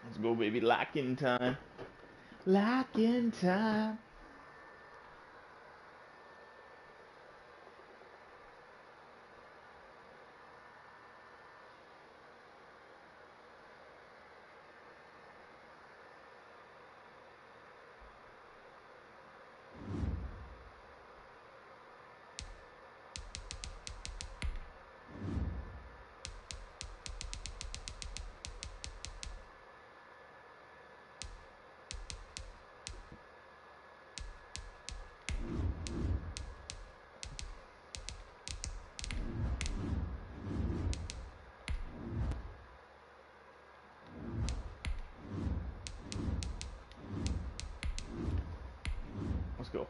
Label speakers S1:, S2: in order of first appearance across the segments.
S1: Let's go, baby. Lock in time. Lock in time. Let's go.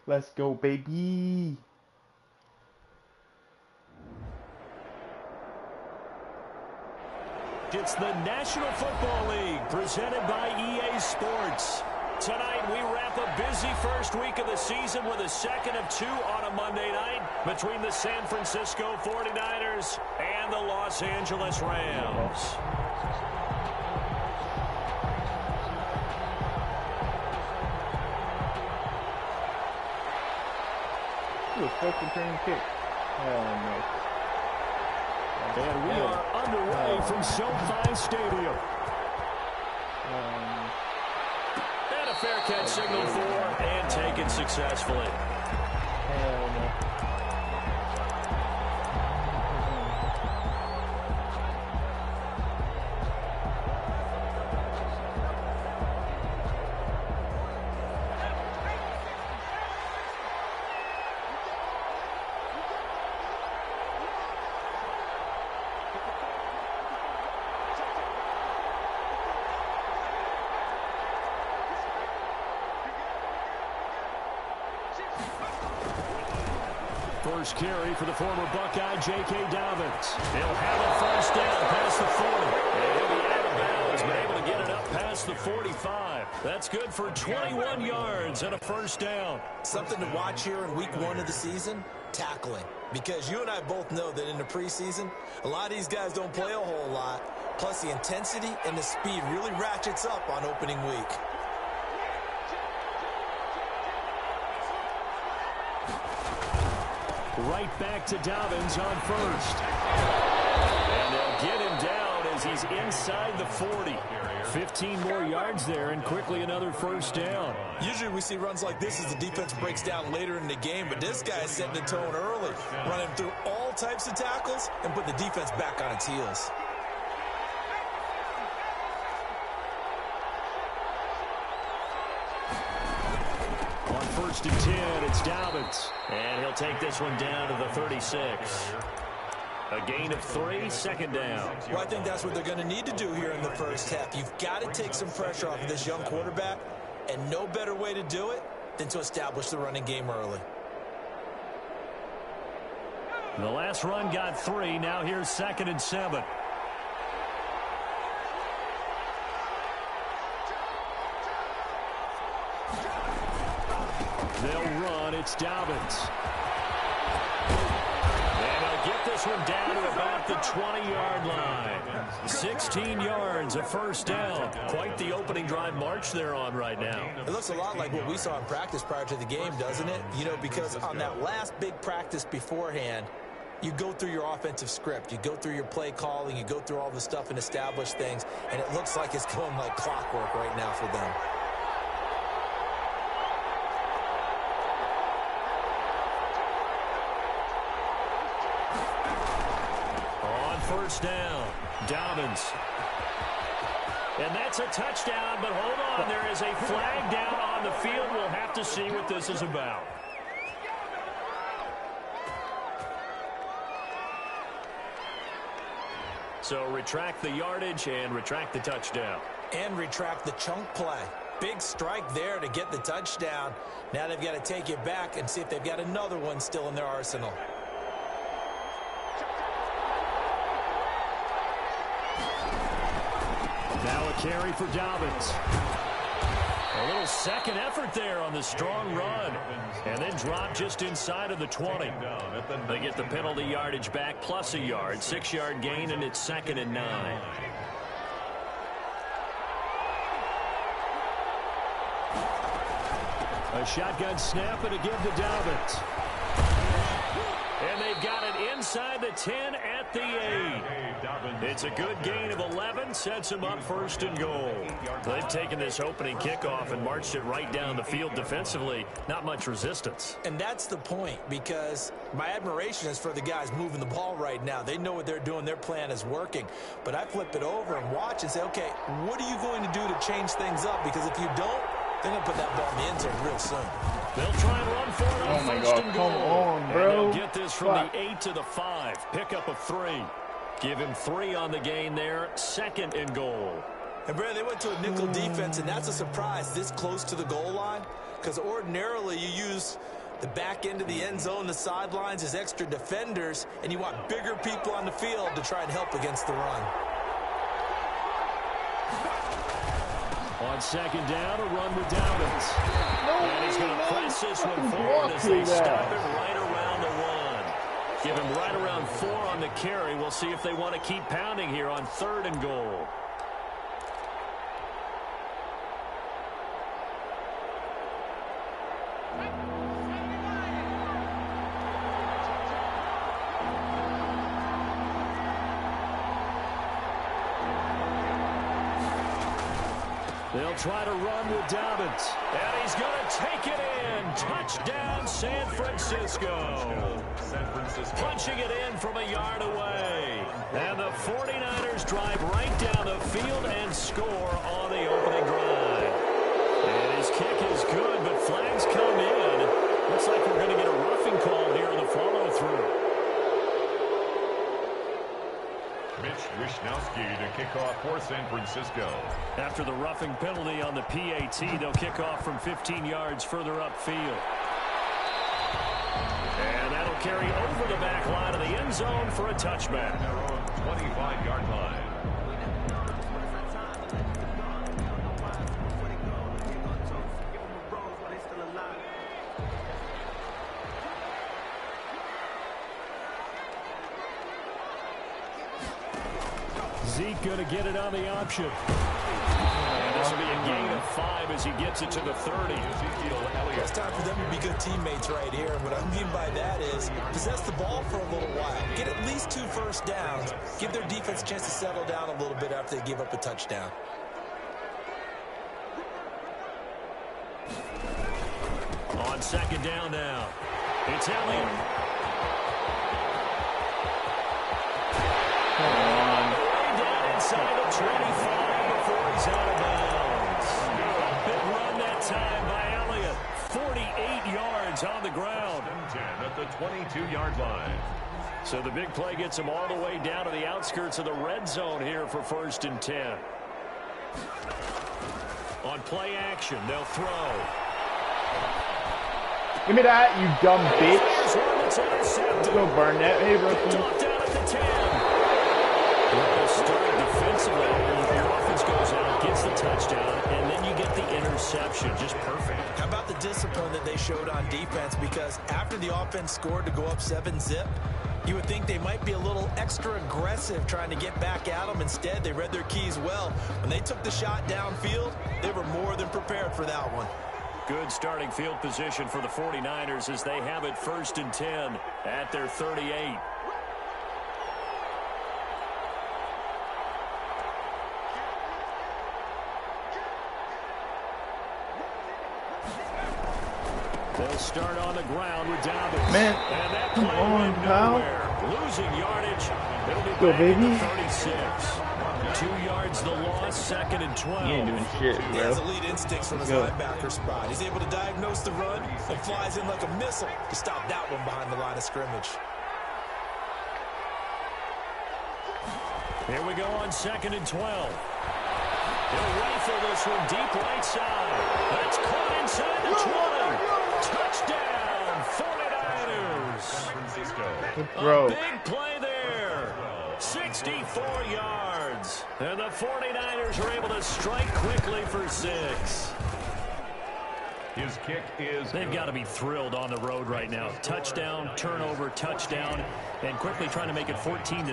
S1: Let's go, baby.
S2: It's the National Football League presented by EA Sports. Tonight we wrap a busy first week of the season with a second of two on a Monday night between the San Francisco 49ers and the Los Angeles Rams.
S1: A first return kick. Oh no.
S2: And we are underway from SoFi Stadium. And a fair catch signal for and taken successfully.
S1: Hell no.
S2: First carry for the former Buckeye, J.K. Dobbins. He'll have a first down past the 40. And he'll be out of bounds, but able to get it up past the 45. That's good for 21 yards and a first down.
S3: Something to watch here in week one of the season, tackling. Because you and I both know that in the preseason, a lot of these guys don't play a whole lot. Plus the intensity and the speed really ratchets up on opening week.
S2: Right back to Dobbins on first. And they'll get him down as he's inside the 40. 15 more yards there and quickly another first down.
S3: Usually we see runs like this as the defense breaks down later in the game, but this guy is setting the tone early, running through all types of tackles and put the defense back on its heels.
S2: On first and 10, it's Dobbins. And he'll take this one down to the 36. A gain of 3, second down.
S3: Well, I think that's what they're going to need to do here in the first half. You've got to take some pressure off of this young quarterback, and no better way to do it than to establish the running game early.
S2: The last run got 3. Now here's second and 7. They'll run. It's Dobbins. And they'll get this one down to about the 20-yard line. 16 yards, a first down. Quite the opening drive march they're on right now.
S3: It looks a lot like what we saw in practice prior to the game, doesn't it? You know, because on that last big practice beforehand, you go through your offensive script. You go through your play calling. You go through all the stuff and establish things. And it looks like it's going like clockwork right now for them.
S2: On first down, Dobbins. And that's a touchdown, but hold on. There is a flag down on the field. We'll have to see what this is about. So retract the yardage and retract the touchdown.
S3: And retract the chunk play. Big strike there to get the touchdown. Now they've got to take it back and see if they've got another one still in their arsenal.
S2: Now a carry for Dobbins. A little second effort there on the strong run. And then drop just inside of the 20. They get the penalty yardage back plus a yard. 6-yard gain, and it's 2nd and 9. A shotgun snap and a give to Dobbins. And they've got it inside the 10 at the 8. It's a good gain of 11, sets them up 1st and goal. They've taken this opening kickoff and marched it right down the field defensively. Not much resistance.
S3: And that's the point, because my admiration is for the guys moving the ball right now. They know what they're doing. Their plan is working. But I flip it over and watch and say, okay, what are you going to do to change things up? Because if you don't, they're going to put that ball in the end zone real soon.
S2: They'll try and run for it on 1st and goal.
S1: Come on, bro.
S2: And they'll get this from the 8 to the 5. Pick up of 3. Give him 3 on the gain there. 2nd and goal.
S3: And, Brad, they went to a nickel defense, and that's a surprise this close to the goal line, because ordinarily you use the back end of the end zone, the sidelines as extra defenders, and you want bigger people on the field to try and help against the run.
S2: On 2nd down, a run with Dobbins. And he's going to press this one forward as they stop him right around the 1. Give him right around 4 on the carry. We'll see if they want to keep pounding here on 3rd and goal. They'll try to run with Dobbins. And he's going to take it in. Touchdown, San Francisco. Punching it in from a yard away. And the 49ers drive right down the field and score on the opening drive. And his kick is good, but flags come in. Looks like we're going to get a roughing call here in the follow-through.
S4: Mitch Wishnowsky to kick off for San Francisco.
S2: After the roughing penalty on the PAT, they'll kick off from 15 yards further upfield. And that'll carry over the back line of the end zone for a touchback.
S4: 25-yard line.
S2: Zeke going to get it on the option. And this will be a gain of 5 as he gets it to the 30.
S3: It's time for them to be good teammates right here. And what I mean by that is possess the ball for a little while. Get at least 2 first downs. Give their defense a chance to settle down a little bit after they give up a touchdown.
S2: On 2nd down now. It's Elliott. Inside the 25 before he's out of bounds. Big run that time by Elliott. 48 yards on the ground.
S4: 10 at the 22-yard line.
S2: So the big play gets him all the way down to the outskirts of the red zone here for 1st and 10. On play action, they'll throw.
S1: Give me that, you dumb bitch. Let's go, Barnett. Hey, rookie.
S2: Down at the 10. Well, started defensively. Your offense goes out, gets the touchdown, and then you get the interception. Just perfect.
S3: How about the discipline that they showed on defense? Because after the offense scored to go up 7-zip, you would think they might be a little extra aggressive trying to get back at them. Instead, they read their keys well. When they took the shot downfield, they were more than prepared for that one.
S2: Good starting field position for the 49ers as they have it 1st and 10 at their 38. They'll start on the ground with Dobbins.
S1: Man,
S2: and that
S1: come
S2: play
S1: on,
S2: went
S1: pal.
S2: nowhere. Losing yardage. It'll be
S1: Go,
S2: back
S1: baby.
S2: at the 36. 2 yards the loss, 2nd and 12.
S1: He ain't doing shit,
S3: He
S1: bro.
S3: has elite instincts from his linebacker spot. He's able to diagnose the run and flies in like a missile to stop that one behind the line of scrimmage.
S2: Here we go on 2nd and 12. He'll rifle this one deep right side. That's caught inside the 20. Touchdown, 49ers.
S4: San Francisco.
S1: Bro.
S2: A big play there. 64 yards. And the 49ers are able to strike quickly for 6.
S4: His kick is
S2: They've got to be thrilled on the road right now. Touchdown, turnover, touchdown, and quickly trying to make it 14-0.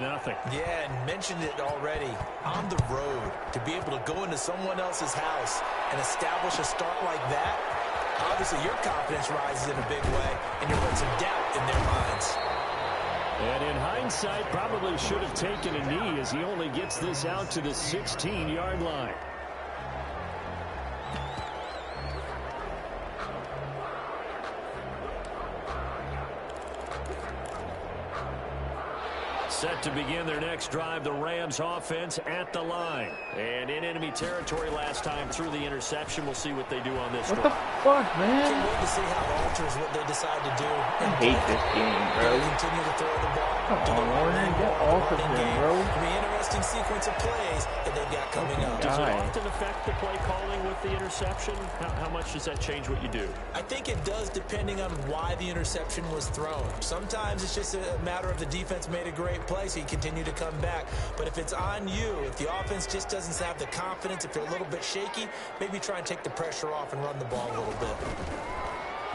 S3: Yeah, and mentioned it already. On the road, to be able to go into someone else's house and establish a start like that, obviously your confidence rises in a big way, and you put some doubt in their minds.
S2: And in hindsight, probably should have taken a knee as he only gets this out to the 16-yard line. Set to begin their next drive, the Rams offense at the line. And in enemy territory last time through the interception. We'll see what they do on this
S1: What the fuck, man?
S3: Can't wait to see how it alters what they decide to do.
S1: I hate this game, bro.
S3: Continue to throw the ball.
S1: Come on, Warner, get off of him, bro.
S3: It'll be an interesting sequence of plays that they've got coming up.
S2: Does it often affect the play calling with the interception? How much does that change what you do?
S3: I think it does, depending on why the interception was thrown. Sometimes it's just a matter of the defense made a great play, so you continue to come back. But if it's on you, if the offense just doesn't have the confidence, if they're a little bit shaky, maybe try and take the pressure off and run the ball a little bit.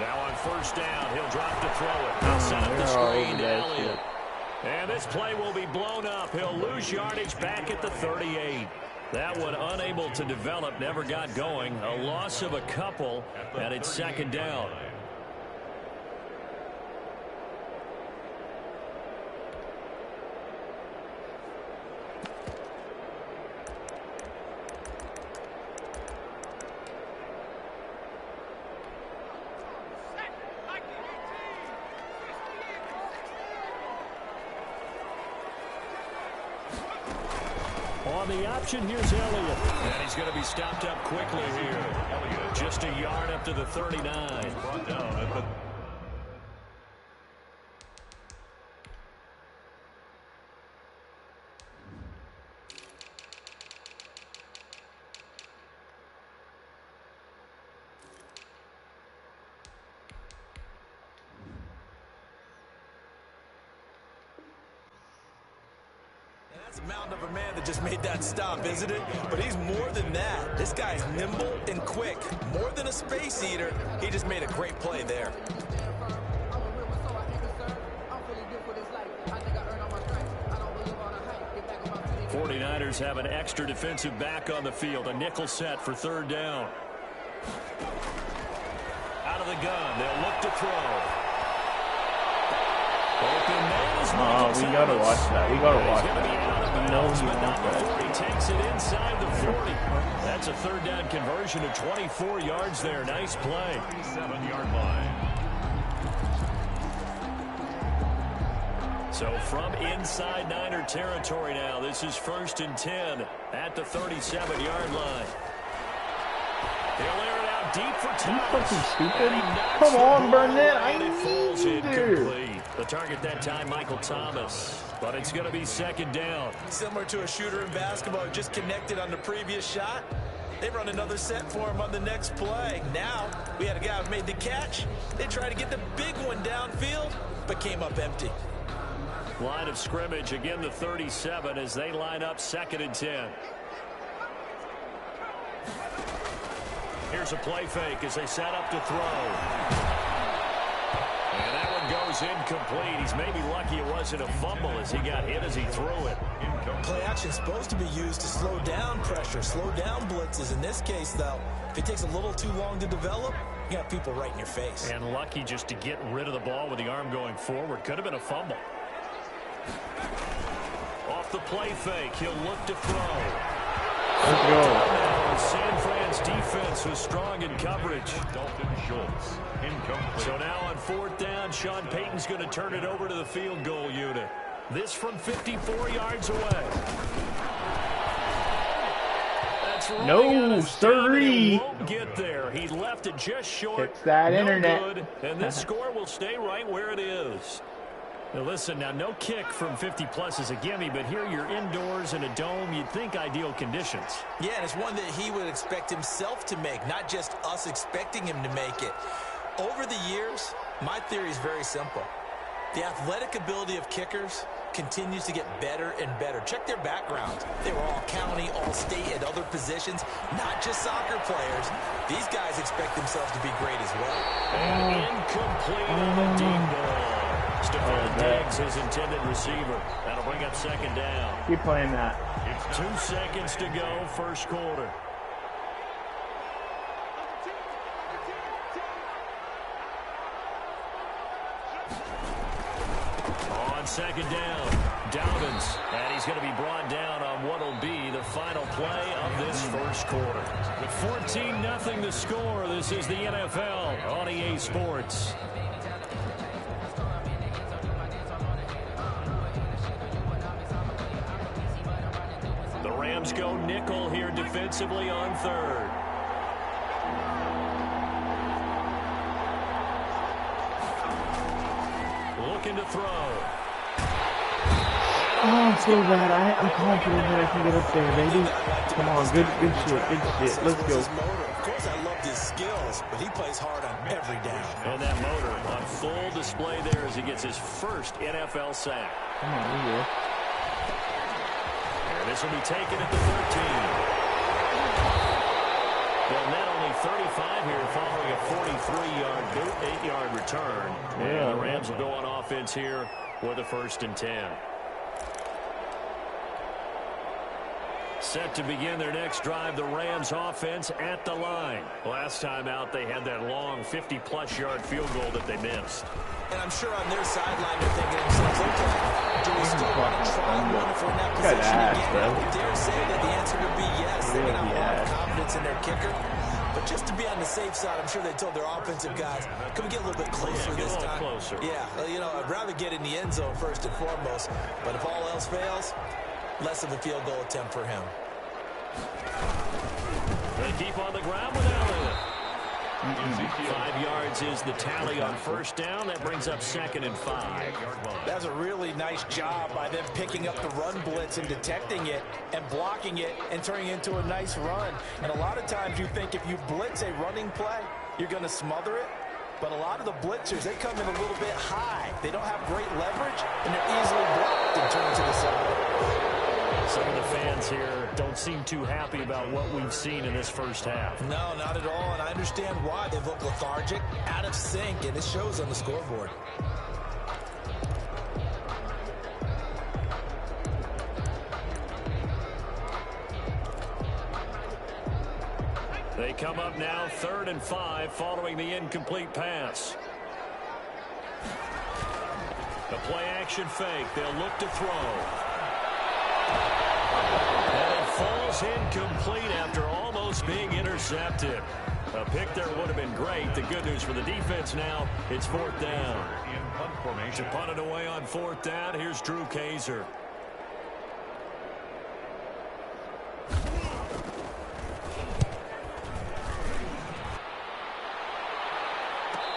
S2: Now on 1st down, he'll drop to throw it. He'll set up the screen to Elliott. And this play will be blown up. He'll lose yardage back at the 38. That one unable to develop, never got going. A loss of a couple, and it's 2nd down. On the option, here's Elliott. And he's going to be stopped up quickly here. Just a yard up to the 39.
S4: brought down at the
S3: That's a mountain of a man that just made that stop, isn't it? But he's more than that. This guy's nimble and quick. More than a space eater, he just made a great play there.
S2: '49ers have an extra defensive back on the field. A nickel set for 3rd down. Out of the gun, they'll look to throw.
S1: Oh, we gotta watch that. We gotta watch that. We know he wants that.
S2: He takes it inside the 40. That's a 3rd down conversion of 24 yards there. Nice play.
S4: 7-yard line.
S2: So from inside Niner territory now, this is 1st and 10 at the 37-yard line. He'll air it out deep for
S1: Are you
S2: Thomas.
S1: fucking stupid? Come on, Burnett. I
S2: Falls
S1: need you.
S2: incomplete. The target that time, Michael Thomas. But it's going to be 2nd down.
S3: Similar to a shooter in basketball who just connected on the previous shot. They run another set for him on the next play. Now, we had a guy who made the catch. They tried to get the big one downfield, but came up empty.
S2: Line of scrimmage, again the 37 as they line up 2nd and 10. Here's a play fake as they set up to throw. And that one goes incomplete. He's maybe lucky it wasn't a fumble as he got hit as he threw it.
S3: Play action is supposed to be used to slow down pressure, slow down blitzes. In this case, though, if it takes a little too long to develop, you got people right in your face.
S2: And lucky just to get rid of the ball with the arm going forward. Could have been a fumble. Off the play fake, he'll look to throw.
S1: Let's go.
S2: San Fran's defense was strong in coverage.
S4: Dalton Schultz, incomplete.
S2: So now on 4th down, Sean Payton's going to turn it over to the field goal unit. This from 54 yards away. That's right.
S1: No, sirree.
S2: Won't get there. He left it just short.
S1: It's that internet.
S2: Good. And this score will stay right where it is. Now listen, no kick from 50-plus is a gimme, but here you're indoors in a dome. You'd think ideal conditions.
S3: Yeah, and it's one that he would expect himself to make, not just us expecting him to make it. Over the years, my theory is very simple. The athletic ability of kickers continues to get better and better. Check their backgrounds. They were all county, all state, at other positions, not just soccer players. These guys expect themselves to be great as well.
S2: And incomplete on the deep ball. Stephon Diggs, his intended receiver. That'll bring up 2nd down.
S1: Keep playing that.
S2: It's 2 seconds to go, first quarter. On 2nd down, Dobbins. And he's going to be brought down on what will be the final play of this first quarter. With 14-0 to score, this is the NFL on EA Sports. The Rams go nickel here defensively on 3rd. Looking to throw.
S1: Oh, so bad. I'm confident that I can get up there, baby. Come on, good shit. Let's go.
S3: Of course, I love his skills, but he plays hard on every down.
S2: And that motor on full display there as he gets his first NFL sack.
S1: Come on, we here.
S2: And this will be taken at the 13. Well, net only 35 here following a 43-yard boot, 8-yard return.
S1: Yeah.
S2: And the Rams will go on offense here with a 1st and 10. Set to begin their next drive, the Rams offense at the line. Last time out, they had that long 50-plus yard field goal that they missed.
S3: And I'm sure on their sideline they're thinking to themselves, okay, do we still want to try one if we're in that position again? I would dare say that the answer would be yes. They may not have a lot of confidence in their kicker. But just to be on the safe side, I'm sure they told their offensive guys, can we get a little bit closer this time?
S2: Closer.
S3: Yeah, I'd rather get in the end zone first and foremost. But if all else fails, less of a field goal attempt for him.
S2: They keep on the ground with Elliott. 5 yards is the tally on 1st down. That brings up 2nd and 5.
S3: That's a really nice job by them picking up the run blitz and detecting it and blocking it and turning it into a nice run. And a lot of times you think if you blitz a running play, you're going to smother it. But a lot of the blitzers, they come in a little bit high. They don't have great leverage, and they're easily blocked and turned to the side.
S2: Some of the fans here don't seem too happy about what we've seen in this first half.
S3: No, not at all, and I understand why. They look lethargic, out of sync, and it shows on the scoreboard.
S2: They come up now 3rd and 5 following the incomplete pass. The play action fake. They'll look to throw. And it falls incomplete after almost being intercepted. A pick there would have been great. The good news for the defense now, it's 4th down. To punt it away on 4th down, here's Drew Kaiser.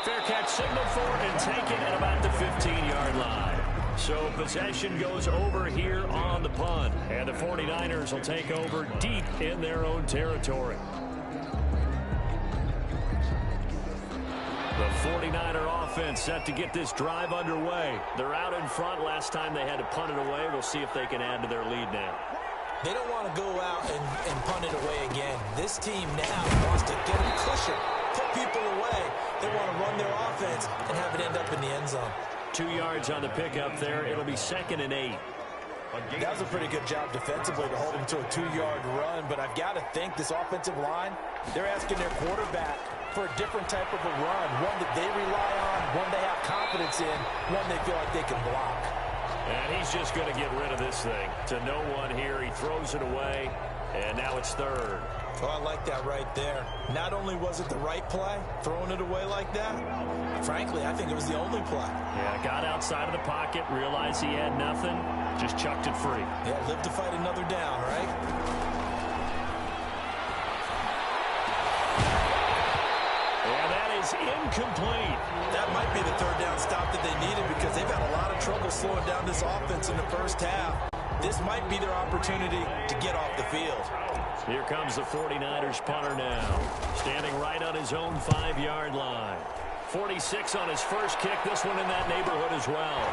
S2: Fair catch signaled for and taken at about the 15-yard line. So possession goes over here on the punt. And the 49ers will take over deep in their own territory. The 49er offense set to get this drive underway. They're out in front. Last time they had to punt it away. We'll see if they can add to their lead now.
S3: They don't want to go out and punt it away again. This team now wants to get a cushion, put people away. They want to run their offense and have it end up in the end zone.
S2: 2 yards on the pickup there. It'll be 2nd and 8.
S3: That was a pretty good job defensively to hold him to a 2-yard run, but I've got to think this offensive line, they're asking their quarterback for a different type of a run, one that they rely on, one they have confidence in, one they feel like they can block.
S2: And he's just going to get rid of this thing. To no one here, he throws it away, and now it's third.
S3: Oh, I like that right there. Not only was it the right play, throwing it away like that, frankly, I think it was the only play.
S2: Yeah, got outside of the pocket, realized he had nothing, just chucked it free.
S3: Yeah, live to fight another down, right?
S2: Incomplete.
S3: That might be the third down stop that they needed because they've had a lot of trouble slowing down this offense in the first half. This might be their opportunity to get off the field.
S2: Here comes the 49ers punter now. Standing right on his own 5-yard line. 46 on his first kick. This one in that neighborhood as well.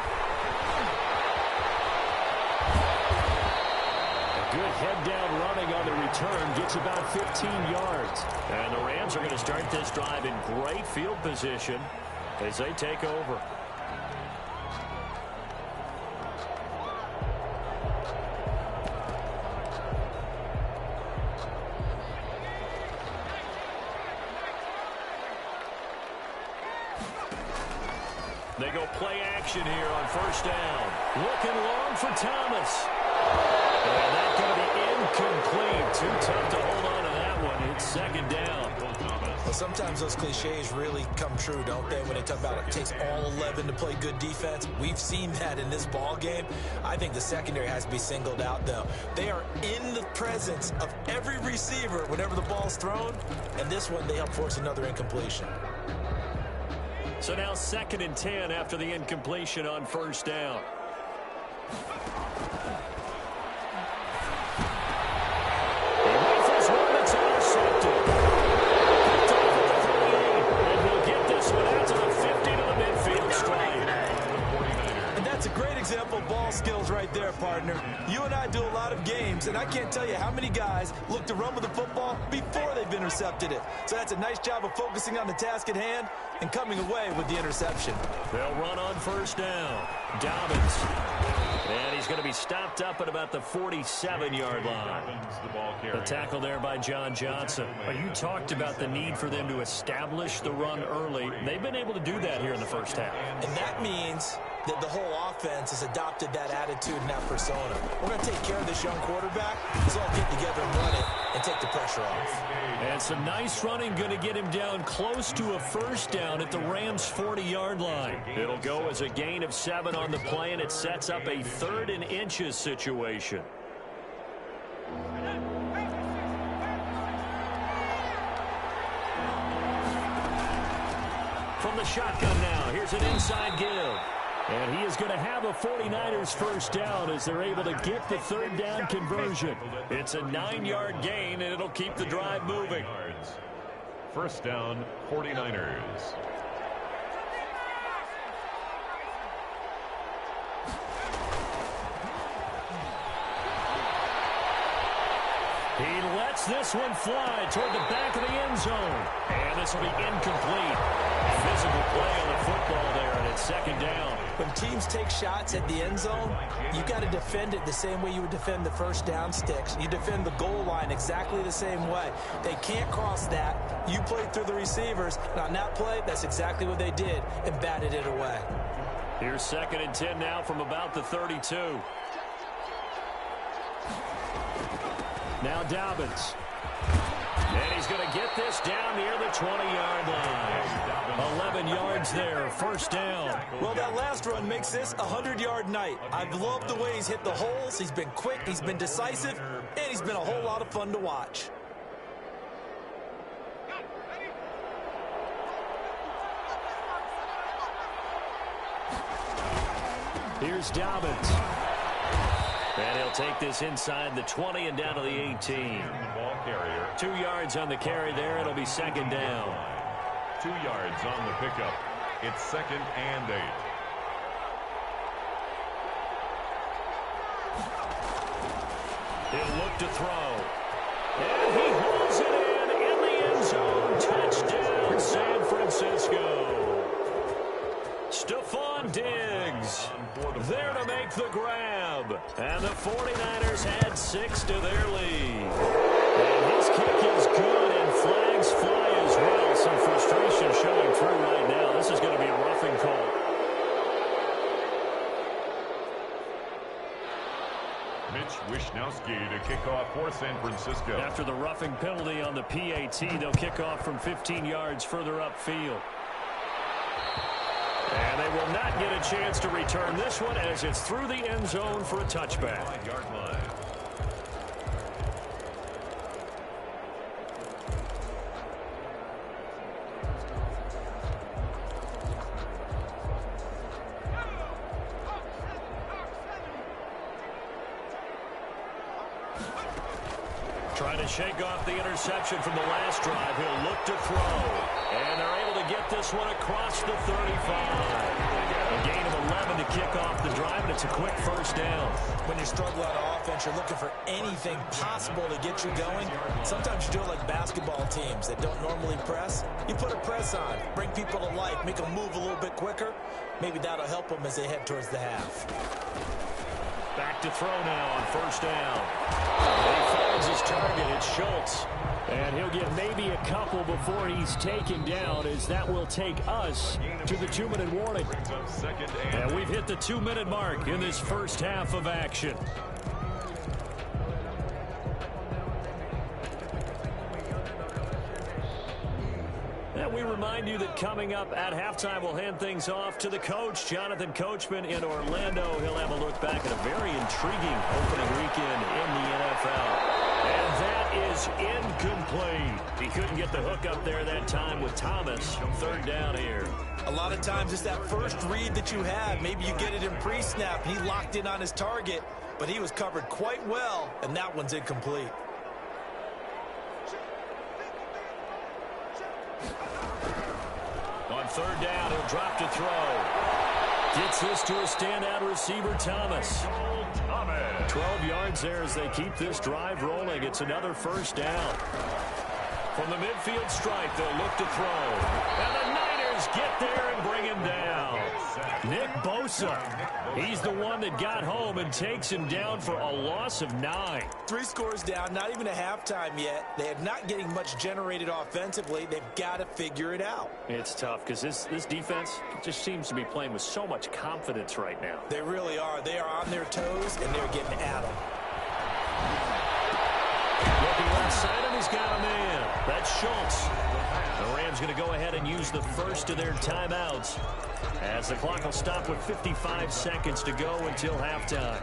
S2: Good head down running on the return. Gets about 15 yards. And the Rams are going to start this drive in great field position as they take over. They go play action here on first down. Looking long for Thomas. And that's going to be incomplete. Too tough to hold on to that one. It's second down.
S3: Well, sometimes those cliches really come true, don't they, when they talk about it takes all 11 to play good defense. We've seen that in this ball game. I think the secondary has to be singled out, though. They are in the presence of every receiver whenever the ball's thrown, and this one they help force another incompletion.
S2: So now 2nd and 10 after the incompletion on first down.
S3: Example of ball skills right there, partner. You and I do a lot of games, and I can't tell you how many guys look to run with the football before they've intercepted it. So that's a nice job of focusing on the task at hand and coming away with the interception.
S2: They'll run on first down. Dobbins. And he's going to be stopped up at about the 47-yard line. The tackle there by John Johnson. But you talked about the need for them to establish the run early. They've been able to do that here in the first half.
S3: And that means that the whole offense has adopted that attitude and that persona. We're going to take care of this young quarterback. Let's all get together and run it and take the pressure off.
S2: And some nice running going to get him down close to a first down at the Rams' 40-yard line. It'll go as a gain of 7 on the play, and it sets up a 3rd and inches situation. From the shotgun now, here's an inside give. And he is going to have a 49ers first down as they're able to get the 3rd down conversion. It's a 9-yard gain, and it'll keep the drive moving.
S4: First down, 49ers.
S2: He lets this one fly toward the back of the end zone. And this will be incomplete. Physical play on the football there, and it's 2nd down.
S3: When teams take shots at the end zone, you got to defend it the same way you would defend the first down sticks. You defend the goal line exactly the same way. They can't cross that. You played through the receivers. And on that play, that's exactly what they did and batted it away.
S2: Here's 2nd and 10 now from about the 32. Now Dobbins. And he's going to get this down near the 20-yard line. 11 yards there, first down.
S3: Well, that last run makes this a 100-yard night. I've loved the way he's hit the holes. He's been quick, he's been decisive, and he's been a whole lot of fun to watch.
S2: Here's Dobbins. And he'll take this inside the 20 and down to the 18. 2 yards on the carry there. It'll be 2nd down.
S4: 2 yards on the pickup. It's 2nd and 8.
S2: He'll look to throw. And he holds it in the end zone. Touchdown, San Francisco. Stephon Diggs there to make the grab. And the 49ers add 6 to their lead. And his kick is good, and flags fly as well. Some frustration showing through right now. This is going to be a roughing call.
S4: Mitch Wishnowsky to kick off for San Francisco.
S2: After the roughing penalty on the PAT, they'll kick off from 15 yards further upfield. And they will not get a chance to return this one as it's through the end zone for a touchback.
S4: 5-yard line.
S2: Trying to shake off the interception from the last drive. He'll look to throw. And they're able to get this one across the 35. A gain of 11 to kick off the drive, and it's a quick first down.
S3: When you struggle on offense, you're looking for anything possible to get you going. Sometimes you do it like basketball teams that don't normally press. You put a press on, bring people to life, make them move a little bit quicker. Maybe that'll help them as they head towards the half.
S2: Back to throw now on first down. He finds his target. It's Schultz. And he'll get maybe a couple before he's taken down, as that will take us to the 2-minute warning. And we've hit the 2-minute mark in this first half of action. And we remind you that coming up at halftime, we'll hand things off to the coach, Jonathan Coachman in Orlando. He'll have a look back at a very intriguing opening weekend in the NFL. And that is incomplete. He couldn't get the hook up there that time with Thomas. Third down here.
S3: A lot of times it's that first read that you had. Maybe you get it in pre-snap. He locked in on his target, but he was covered quite well, and that one's incomplete.
S2: On third down, he'll drop to throw. Gets this to a standout receiver, Thomas. 12 yards there as they keep this drive rolling. It's another first down. From the midfield stripe, they'll look to throw. And the Niners get there and bring him down. Nick Bosa, he's the one that got home and takes him down for a loss of 9.
S3: 3 scores down, not even a halftime yet. They are not getting much generated offensively. They've got to figure it out.
S2: It's tough because this defense just seems to be playing with so much confidence right now.
S3: They really are. They are on their toes, and they're getting at them.
S2: Looking left side, and he's got a man. That's Schultz. The Rams going to go ahead and use the first of their timeouts, as the clock will stop with 55 seconds to go until halftime.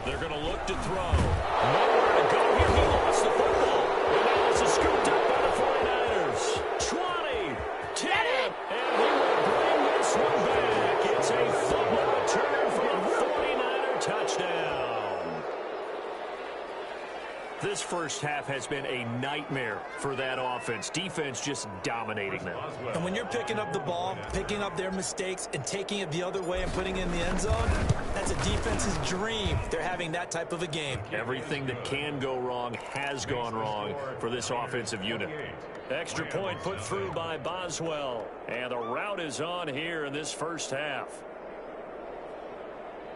S2: They're going to look to throw. Nowhere to go here. He lost the football. And now this is scooped up by the 49ers. 20, 10, and he will bring this one back. It's a fumble return for a 49er touchdown. This first half has been a nightmare for that offense. Defense just dominating them.
S3: And when you're picking up the ball, picking up their mistakes, and taking it the other way and putting it in the end zone, that's a defense's dream. They're having that type of a game.
S2: Everything that can go wrong has gone wrong for this offensive unit. Extra point put through by Boswell. And the route is on here in this first half.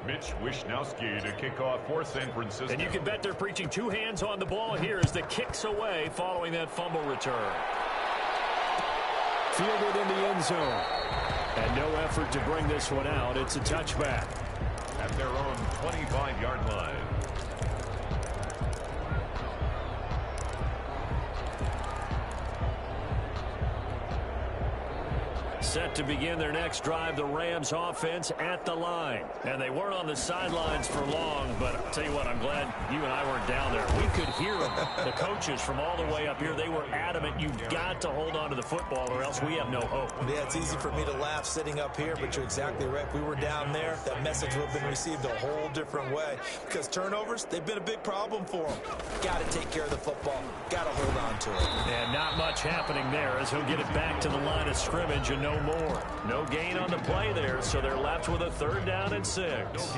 S4: Mitch Wishnowsky to kick off for San Francisco.
S2: And you can bet they're preaching 2 hands on the ball here as the kick's away following that fumble return. Fielded in the end zone. And no effort to bring this one out. It's a touchback.
S4: At their own 25-yard line.
S2: Set to begin their next drive, the Rams offense at the line. And they weren't on the sidelines for long, but I'll tell you what, I'm glad you and I weren't down there. We could hear them, the coaches from all the way up here. They were adamant, you've got to hold on to the football or else we have no hope.
S3: Yeah, it's easy for me to laugh sitting up here, but you're exactly right. If we were down there, that message would have been received a whole different way. Because turnovers, they've been a big problem for them. Got to take care of the football. Got to hold on to it.
S2: And not much happening there as he'll get it back to the line of scrimmage and no more. No gain on the play there, so they're left with a 3rd down and 6.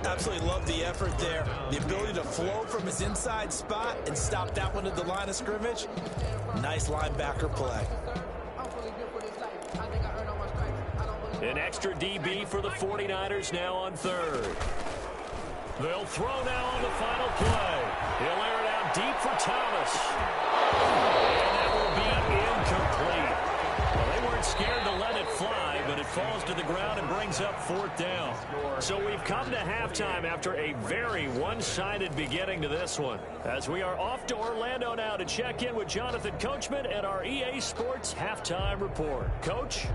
S3: Absolutely love the effort there. The ability to flow from his inside spot and stop that one at the line of scrimmage. Nice linebacker play.
S2: An extra DB for the 49ers now on third. They'll throw now on the final play. He'll air it out deep for Thomas. And that will be incomplete. Well, they weren't scared to let it fly, but it falls to the ground and brings up fourth down. So we've come to halftime after a very one-sided beginning to this one. As we are off to Orlando now to check in with Jonathan Coachman at our EA Sports Halftime Report. Coach?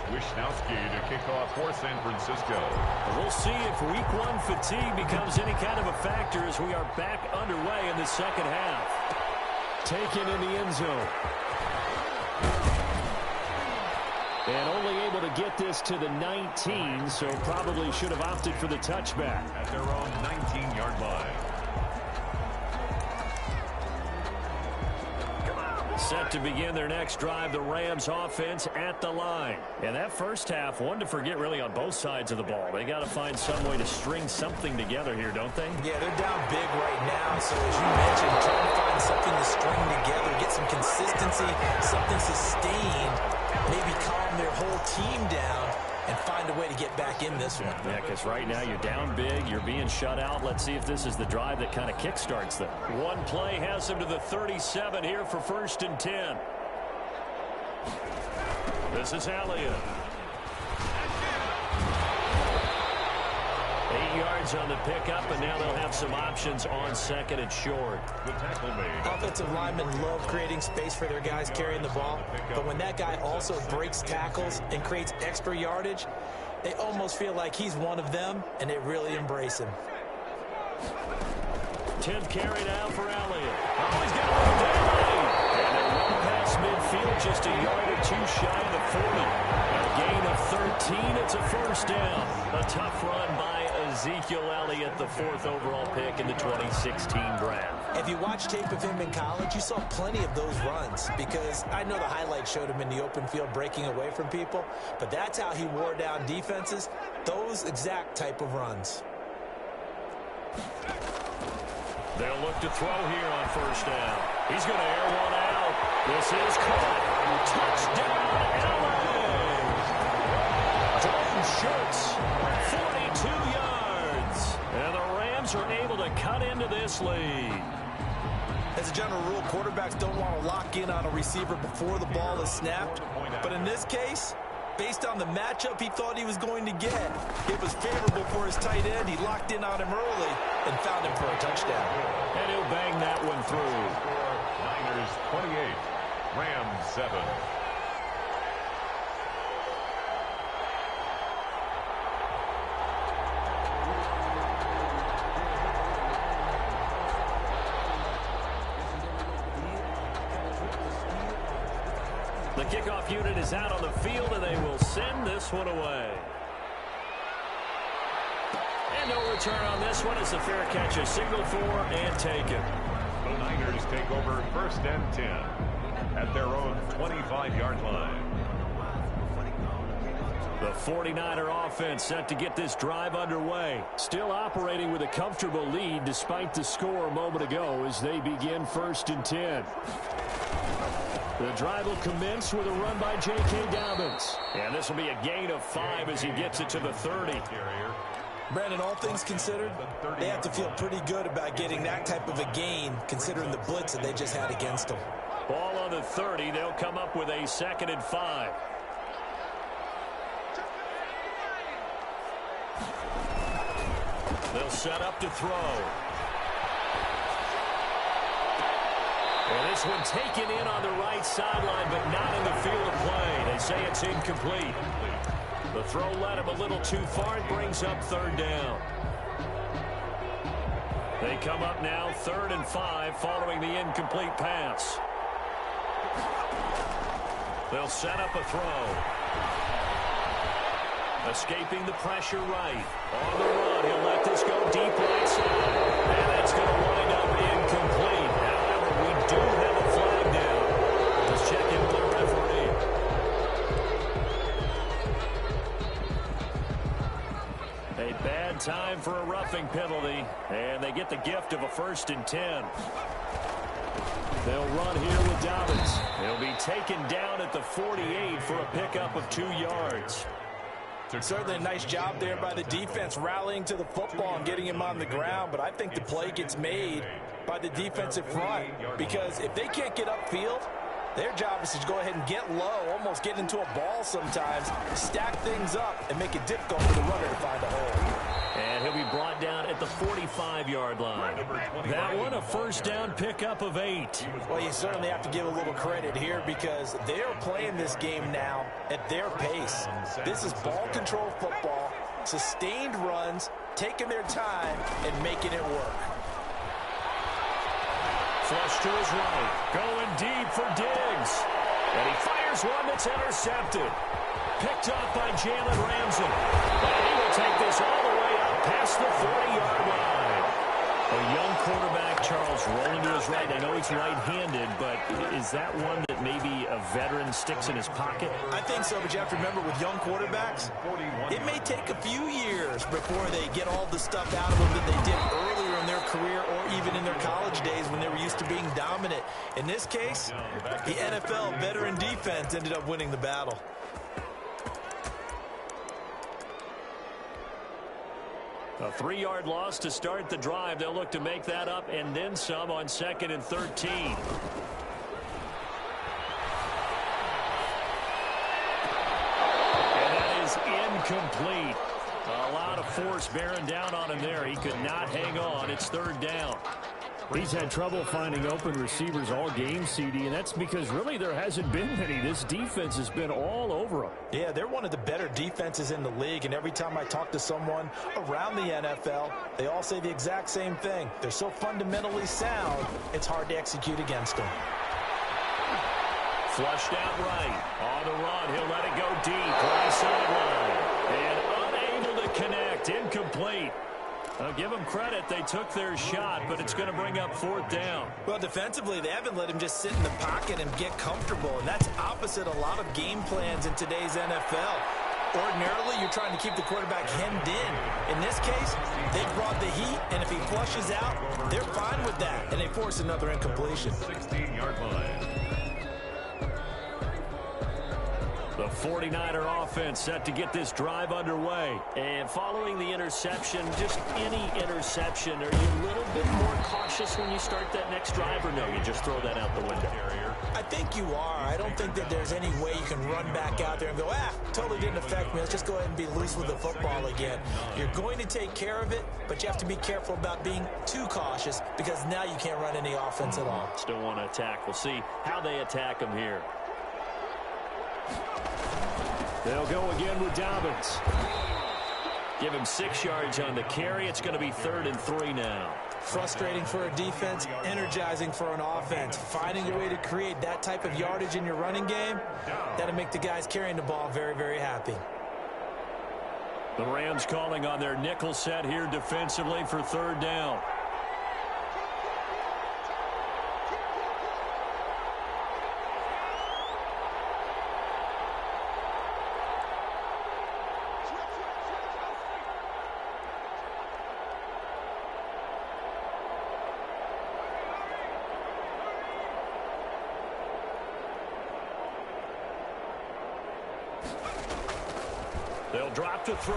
S4: Wishnowski to kick off for San Francisco.
S2: We'll see if week one fatigue becomes any kind of a factor as we are back underway in the second half. Taken in the end zone. And only able to get this to the 19, so probably should have opted for the touchback.
S4: At their own 19-yard line.
S2: Set to begin their next drive, the Rams offense at the line. And that first half, one to forget really on both sides of the ball. They got to find some way to string something together here, don't they?
S3: Yeah, they're down big right now. So as you mentioned, trying to find something to string together, get some consistency, something sustained, maybe calm their whole team down and find a way to get back in this one.
S2: Yeah, because right now you're down big, you're being shut out. Let's see if this is the drive that kind of kickstarts them. One play has them to the 37 here for 1st and 10. This is Elliott. 8 yards on the pickup, and now they'll have some options on 2nd and short.
S4: The tackle made.
S3: Offensive linemen love creating space for their guys carrying the ball, but when that guy also breaks tackles and creates extra yardage, they almost feel like he's one of them, and they really embrace him.
S2: 10th carry now for Elliott. Oh, he's got one down. And they run past midfield just a yard or two shy of the 40. A gain of 13. It's a first down. A tough run by Ezekiel Elliott, the 4th overall pick in the 2016 draft.
S3: If you watch tape of him in college, you saw plenty of those runs because I know the highlights showed him in the open field breaking away from people, but that's how he wore down defenses, those exact type of runs.
S2: They'll look to throw here on 1st down. He's going to air one out. This is caught. Touchdown, LA! Dalton Schultz, 42 yards. And the Rams are able to cut into this lead.
S3: As a general rule, quarterbacks don't want to lock in on a receiver before the ball is snapped. But in this case, based on the matchup he thought he was going to get, it was favorable for his tight end. He locked in on him early and found him for a touchdown.
S2: And he'll bang that one through.
S4: Niners 28, Rams 7.
S2: The kickoff unit is out on the field, and they will send this one away. And no return on this one. It's a fair catch, a signal for and taken.
S4: The Niners take over 1st and 10 at their own 25-yard line.
S2: The 49er offense set to get this drive underway. Still operating with a comfortable lead despite the score a moment ago as they begin 1st and 10. The drive will commence with a run by J.K. Dobbins. And this will be a gain of 5 as he gets it to the 30.
S3: Brandon, all things considered, they have to feel pretty good about getting that type of a gain considering the blitz that they just had against them.
S2: Ball on the 30. They'll come up with a 2nd and 5. They'll set up to throw. And this one taken in on the right sideline, but not in the field of play. They say it's incomplete. The throw led him a little too far. It brings up 3rd down. They come up now 3rd and 5 following the incomplete pass. They'll set up a throw. Escaping the pressure right. On the run, he'll let this go deep right side. And it's going to wind up incomplete. However, we do have a flag down. Let's check in with the referee. A bad time for a roughing penalty, and they get the gift of a 1st and 10. They'll run here with Dobbins. He'll be taken down at the 48 for a pickup of 2 yards.
S3: Certainly a nice job there by the defense rallying to the football and getting him on the ground, but I think the play gets made by the defensive front, because if they can't get upfield, their job is to go ahead and get low, almost get into a ball sometimes, stack things up, and make it difficult for the runner to find a hole.
S2: And he'll be brought down at the 45-yard line. That one, a 1st down pickup of 8.
S3: Well, you certainly have to give a little credit here, because they're playing this game now at their pace. This is ball control football, sustained runs, taking their time, and making it work.
S2: Flush to his right, going deep for Diggs. And he fires one that's intercepted. Picked off by Jalen Ramsey. And he will take this all the way up past the 40-yard line. A young quarterback, Charles, rolling to his right. I know he's right-handed, but is that one that maybe a veteran sticks in his pocket?
S3: I think so, but you have to remember, with young quarterbacks, it may take a few years before they get all the stuff out of them that they did earlier in their career or even in their college days when they were used to being dominant. In this case, the NFL veteran defense ended up winning the battle.
S2: A 3-yard loss to start the drive. They'll look to make that up and then some on 2nd and 13. And that is incomplete. A lot of force bearing down on him there. He could not hang on. It's 3rd down.
S5: He's had trouble finding open receivers all game, CD, and that's because really there hasn't been many. This defense has been all over him.
S3: Yeah, they're one of the better defenses in the league, and every time I talk to someone around the NFL, they all say the exact same thing. They're so fundamentally sound, it's hard to execute against them.
S2: Flushed out right. On the run, he'll let it go deep. Right sideline. And unable to connect. Incomplete. I'll give them credit. They took their shot, but it's going to bring up 4th down.
S3: Well, defensively, they haven't let him just sit in the pocket and get comfortable, and that's opposite a lot of game plans in today's NFL. Ordinarily, you're trying to keep the quarterback hemmed in. In this case, they brought the heat, and if he flushes out, they're fine with that, and they force another incompletion.
S4: 16-yard line.
S2: The 49er offense set to get this drive underway. And following the interception, just any interception, are you a little bit more cautious when you start that next drive, or no, you just throw that out the window?
S3: I think you are. I don't think that there's any way you can run back out there and go, totally didn't affect me. Let's just go ahead and be loose with the football again. You're going to take care of it, but you have to be careful about being too cautious, because now you can't run any offense at all.
S2: Still want to attack. We'll see how they attack them here. They'll go again with Dobbins. Give him 6 yards on the carry. It's going to be 3rd and 3 now.
S3: Frustrating for a defense, energizing for an offense. Finding a way to create that type of yardage in your running game, that'll make the guys carrying the ball very, very happy.
S2: The Rams calling on their nickel set here defensively for 3rd down. They'll drop to throw.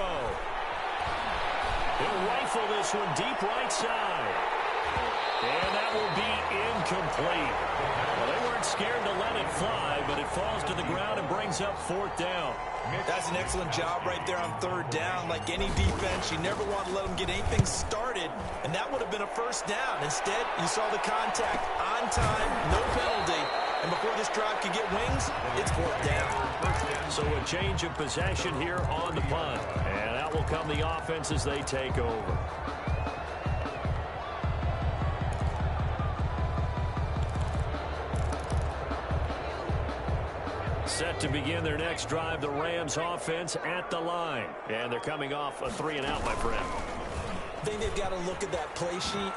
S2: He'll rifle this one deep right side. And that will be incomplete. Well, they weren't scared to let it fly, but it falls to the ground and brings up 4th down.
S3: That's an excellent job right there on 3rd down. Like any defense, you never want to let them get anything started, and that would have been a 1st down. Instead, you saw the contact on time, no penalty. And before this drive could get wings, it's 4th down.
S2: So a change of possession here on the punt. And out will come the offense as they take over. Set to begin their next drive, the Rams offense at the line. And they're coming off a 3-and-out, my friend.
S3: I think they've got to look at that play sheet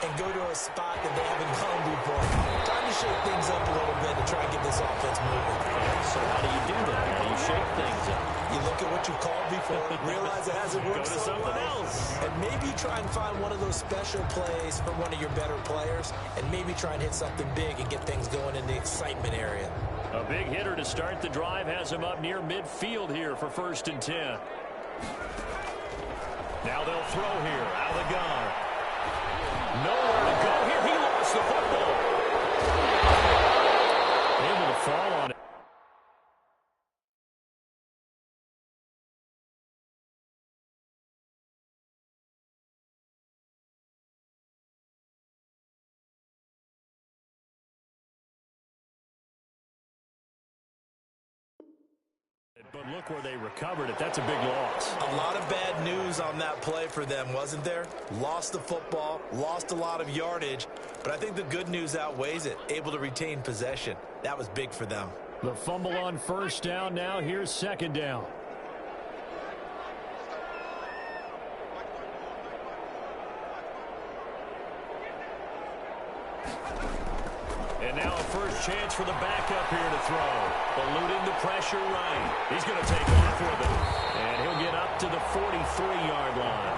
S3: and go to a spot that they haven't gone before. Time to shake things up a little bit to try and get this offense moving.
S2: So how do you do that? How do you shake things up?
S3: You look at what you called before, realize it hasn't worked
S2: Go to something else.
S3: and maybe try and find one of those special plays from one of your better players, and maybe try and hit something big and get things going in the excitement area.
S5: A big hitter to start the drive has him up near midfield here for 1st and 10. Now they'll throw here out of the gun. Nowhere to go here. He lost the football. Able to fall on it. But look where they recovered it. That's a big loss.
S3: A lot of bad news on that play for them, wasn't there? Lost the football, lost a lot of yardage, but I think the good news outweighs it. Able to retain possession. That was big for them.
S5: The fumble on 1st down. Now here's 2nd down. And now a first chance for the backup here to throw. Eluding the pressure right. He's going to take off with it. And he'll get up to the 43-yard line.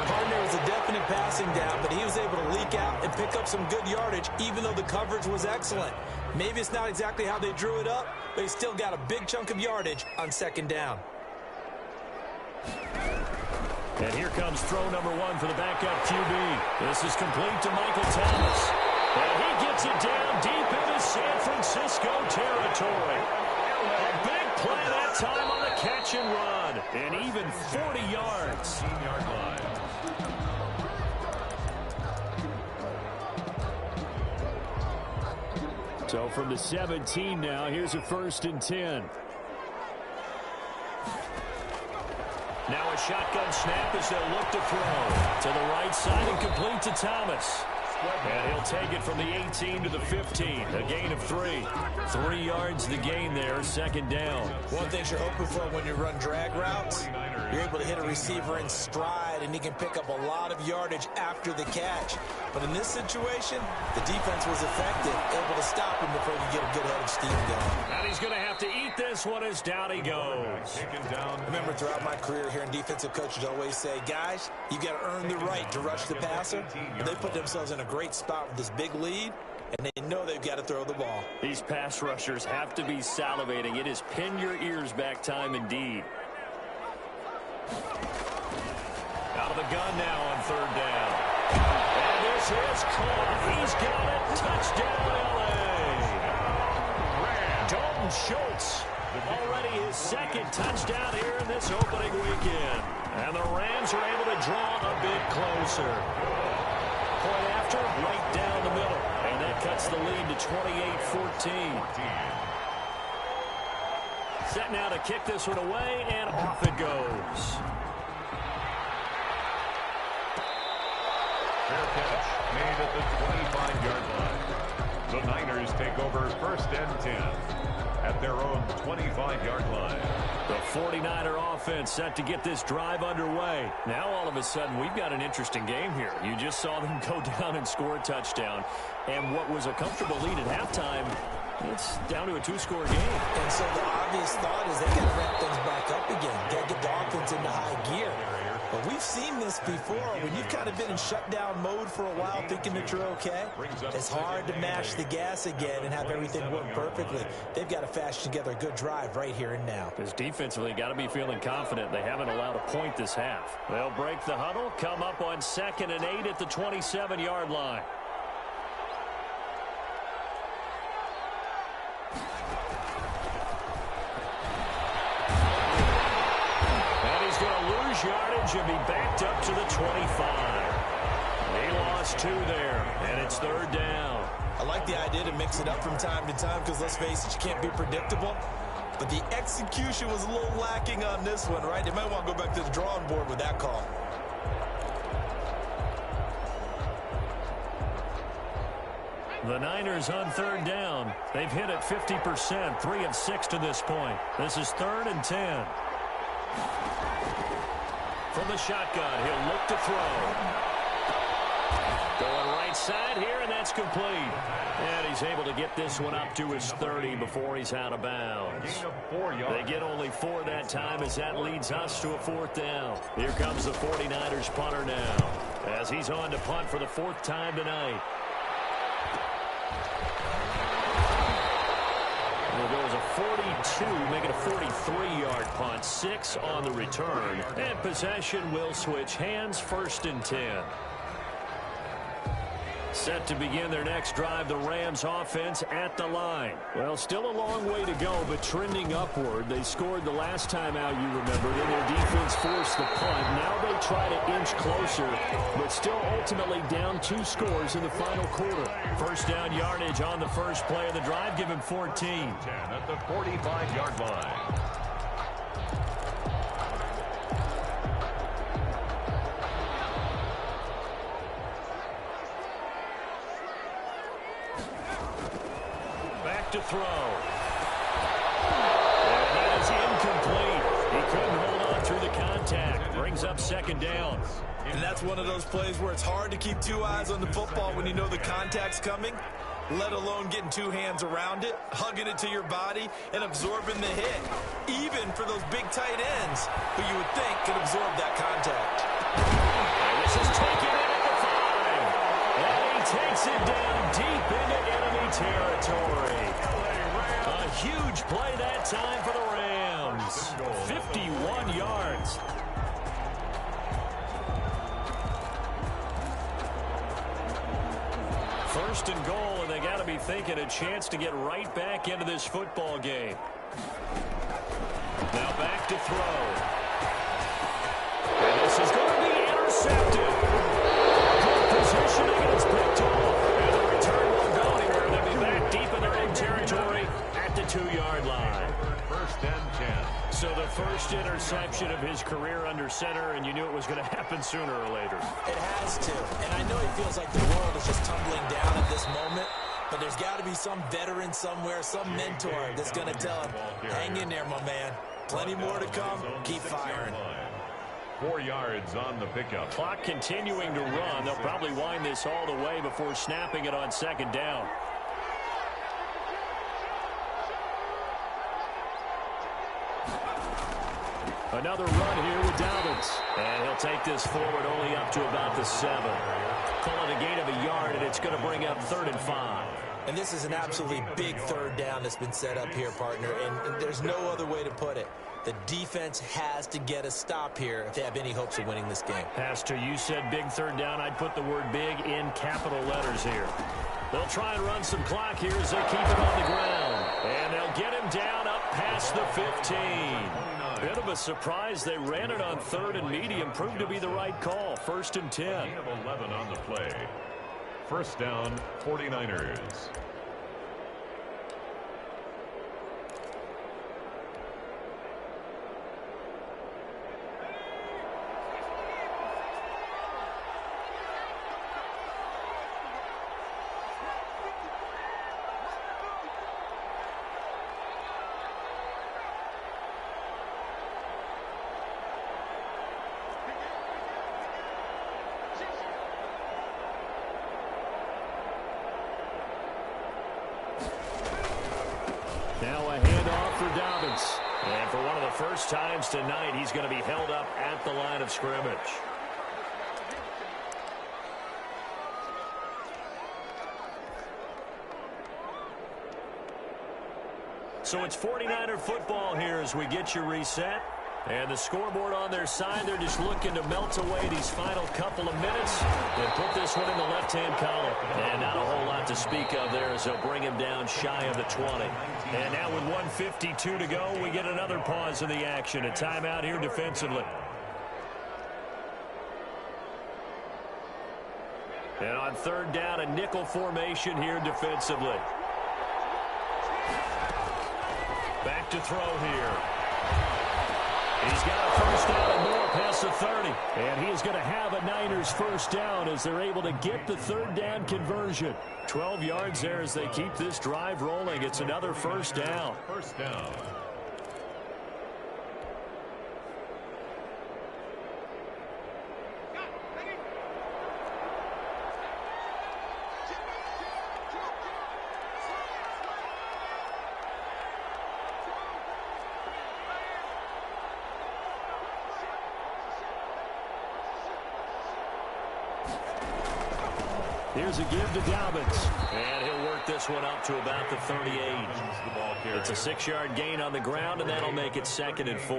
S3: Partner was a definite passing down, but he was able to leak out and pick up some good yardage, even though the coverage was excellent. Maybe it's not exactly how they drew it up, but he still got a big chunk of yardage on 2nd down.
S5: And here comes throw number 1 for the backup QB. This is complete to Michael Thomas. And he gets it down deep into San Francisco territory. A big play that time on the catch and run. And even 40 yards. So from the 17 now, here's a 1st and 10. Now a shotgun snap as they'll look to throw. To the right side and complete to Thomas. And he'll take it from the 18 to the 15. A gain of 3. 3 yards the gain there, 2nd down.
S3: One thing you're hoping for when you run drag routes, you're able to hit a receiver in stride, and he can pick up a lot of yardage after the catch. But in this situation, the defense was effective, able to stop him before he could get a good head of steam going.
S5: And he's going to have to eat this one as down he goes.
S3: Remember, throughout my career here in defensive coaches always say, guys, you got to earn the right to rush the passer. And they put themselves in a great spot with this big lead, and they know they've got to throw the ball.
S5: These pass rushers have to be salivating. It is pin your ears back time indeed. Out of the gun now on 3rd down. And this is caught. He's got it. Touchdown, L.A. Dalton Schultz, already his 2nd touchdown here in this opening weekend. And the Rams are able to draw a bit closer. Point after, right down the middle. And that cuts the lead to 28-14. Set now to kick this one away, and off it goes.
S4: Fair catch made at the 25-yard line. The Niners take over 1st and 10 at their own 25-yard line.
S5: The 49er offense set to get this drive underway. Now all of a sudden we've got an interesting game here. You just saw them go down and score a touchdown. And what was a comfortable lead at halftime, it's down to a 2-score game.
S3: And so the obvious thought is they got to ramp things back up again. Got to get the offense into high gear. But we've seen this before. When you've kind of been in shutdown mode for a while thinking that you're okay, it's hard to mash the gas again and have everything work perfectly. They've got to fashion together a good drive right here and now.
S5: Because defensively, got to be feeling confident. They haven't allowed a point this half. They'll break the huddle, come up on 2nd and 8 at the 27-yard line. Yardage and be backed up to the 25. He lost 2 there, and it's 3rd down.
S3: I like the idea to mix it up from time to time because, let's face it, you can't be predictable. But the execution was a little lacking on this one, right? They might want to go back to the drawing board with that call.
S5: The Niners on 3rd down. They've hit it 50%, 3 of 6 to this point. This is 3rd and 10. From the shotgun, he'll look to throw. Going right side here, and that's complete. And he's able to get this one up to his 30 before he's out of bounds. They get only 4 that time as that leads us to a 4th down. Here comes the 49ers punter now as he's on to punt for the 4th time tonight. Well, there was a 42, making a 43-yard punt, 6 on the return. And possession will switch hands, 1st and 10. Set to begin their next drive, the Rams offense at the line. Well, still a long way to go, but trending upward. They scored the last time out, you remember, and their defense forced the punt. Now they try to inch closer, but still ultimately down 2 scores in the final quarter. 1st down yardage on the first play of the drive. Give him 14.
S4: 10 at the 45-yard line.
S5: To throw. And that is incomplete. He couldn't hold on through the contact. Brings up 2nd down.
S3: And that's one of those plays where it's hard to keep 2 eyes on the football when you know the contact's coming, let alone getting 2 hands around it, hugging it to your body, and absorbing the hit, even for those big tight ends who you would think could absorb that contact.
S5: And this is taken in at the 5. And he takes it down deep into enemy territory. A huge play that time for the Rams. 51 yards. First and goal, and they got to be thinking a chance to get right back into this football game. Now back to throw. And this is going to be intercepted. Good positioning, and it's picked off. And the return won't go anywhere. They'll be back deep in their own territory at the 2-yard line.
S4: 1st and 10.
S5: So the first interception of his career under center, and you knew it was going to happen sooner or later.
S3: It has to. And I know he feels like the world is just tumbling down at this moment, but there's got to be some veteran somewhere, some mentor that's going to tell him, hang in there, my man. Plenty more to come. Keep firing.
S4: 4 yards on the pickup.
S5: Clock continuing to run. They'll probably wind this all the way before snapping it on 2nd down. Another run here with Dobbins. And he'll take this forward only up to about the 7. Call it a gain of a yard, and it's going to bring up 3rd and 5.
S3: And this is an absolutely big 3rd down that's been set up here, partner. And there's no other way to put it. The defense has to get a stop here if they have any hopes of winning this game.
S5: Pastor, you said big 3rd down. I'd put the word big in capital letters here. They'll try and run some clock here as they keep it on the ground. And they'll get him down up past the 15. Bit of a surprise. They ran it on 3rd and medium. Proved to be the right call. 1st and 10.
S4: Gain of 11 on the play. 1st down, 49ers.
S5: Now a handoff for Dobbins. And for one of the first times tonight, he's going to be held up at the line of scrimmage. So it's 49er football here as we get you reset. And the scoreboard on their side, they're just looking to melt away these final couple of minutes and put this one in the left-hand column. And not a whole lot to speak of there as they'll bring him down shy of the 20. And now with 1:52 to go, we get another pause in the action. A timeout here defensively. And on 3rd down, a nickel formation here defensively. Back to throw here. He's got a 1st down and more past the 30. And he is going to have a Niners 1st down as they're able to get the 3rd down conversion. 12 yards there as they keep this drive rolling. It's another 1st down.
S4: 1st down.
S5: Here's a give to Dobbins. And he'll work this one up to about the 38. It's a 6-yard gain on the ground, and that'll make it 2nd and 4.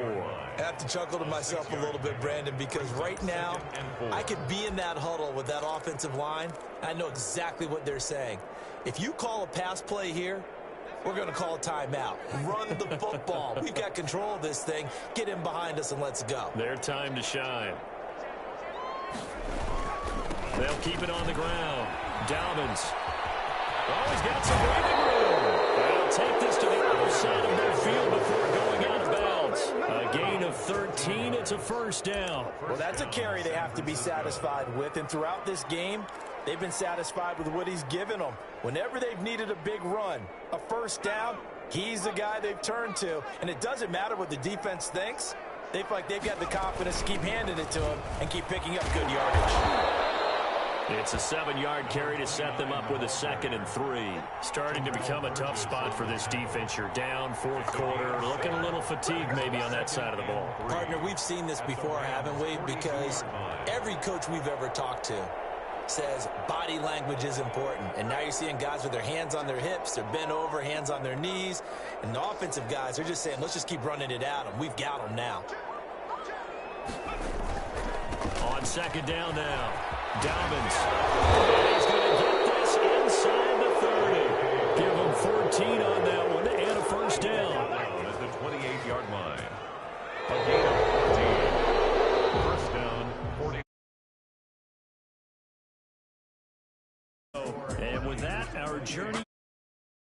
S3: I have to chuckle to myself a little bit, Brandon, because right now I could be in that huddle with that offensive line. I know exactly what they're saying. If you call a pass play here, we're going to call a timeout. Run the football. We've got control of this thing. Get in behind us and let's go.
S5: Their time to shine. They'll keep it on the ground. Dobbins. Oh, he's got some breathing room. They'll take this to the other side of their field before going out of bounds. A gain of 13. It's a 1st down.
S3: Well, that's a carry they have to be satisfied with. And throughout this game, they've been satisfied with what he's given them. Whenever they've needed a big run, a 1st down, he's the guy they've turned to. And it doesn't matter what the defense thinks. They feel like they've got the confidence to keep handing it to him and keep picking up good yardage.
S5: It's a 7-yard carry to set them up with a 2nd and 3. Starting to become a tough spot for this defense. You're down 4th quarter. Looking a little fatigued maybe on that side of the ball.
S3: Partner, we've seen this before, haven't we? Because every coach we've ever talked to says body language is important. And now you're seeing guys with their hands on their hips, they're bent over, hands on their knees. And the offensive guys are just saying, let's just keep running it at them. We've got them now.
S5: On 2nd down now. Dobbins. And he's going to get this inside the 30. Give him 14 on that one and a 1st down.
S4: At the 28-yard line. A gain of 14. 1st down, 40.
S5: And with that, our journey